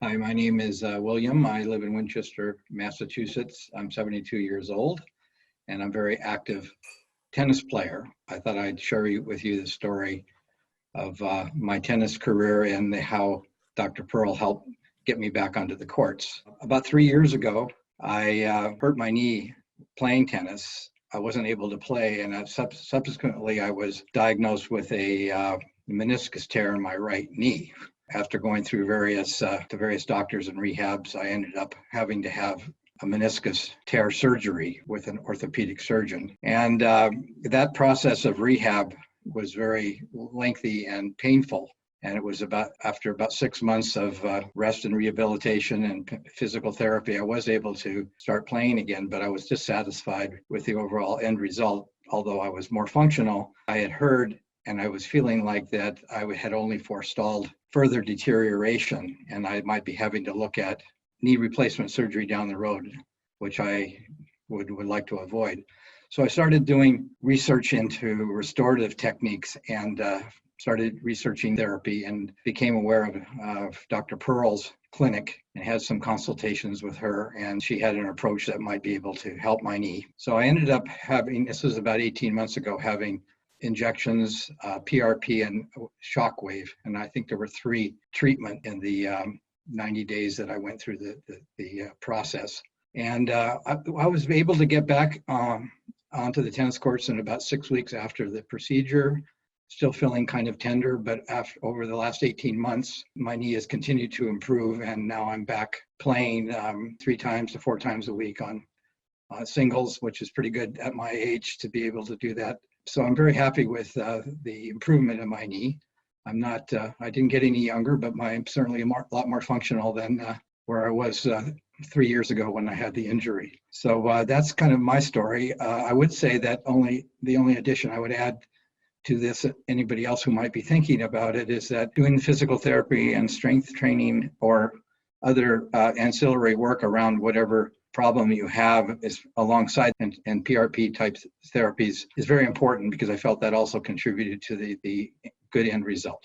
Hi, my name is William. I live in Winchester, Massachusetts. I'm 72 years old, and I'm a very active tennis player. I thought I'd share with you the story of my tennis career and how Dr. Pearl helped get me back onto the courts. About 3 years ago, I hurt my knee playing tennis. I wasn't able to play, and subsequently I was diagnosed with a meniscus tear in my right knee. After going through various doctors and rehabs, I ended up having to have a meniscus tear surgery with an orthopedic surgeon. And that process of rehab was very lengthy and painful. And it was after about 6 months of rest and rehabilitation and physical therapy, I was able to start playing again, but I was dissatisfied with the overall end result. Although I was more functional, I had heard and I was feeling like that I had only forestalled further deterioration, and I might be having to look at knee replacement surgery down the road, which I would like to avoid. So I started doing research into restorative techniques and started researching therapy and became aware of Dr. Pearl's clinic and had some consultations with her, and she had an approach that might be able to help my knee. So I ended up having, this was about 18 months ago, having injections, PRP, and shockwave. And I think there were 3 treatment in the 90 days that I went through the process. And I was able to get back onto the tennis courts in about 6 weeks after the procedure, still feeling kind of tender, but over the last 18 months, my knee has continued to improve. And now I'm back playing 3 times to 4 times a week on singles, which is pretty good at my age to be able to do that. So I'm very happy with the improvement in my knee. I didn't get any younger, but I'm certainly a lot more functional than where I was 3 years ago when I had the injury. So that's kind of my story. I would say that the only addition I would add to this, anybody else who might be thinking about it, is that doing physical therapy and strength training or other ancillary work around whatever problem you have is alongside and PRP type therapies is very important, because I felt that also contributed to the good end result.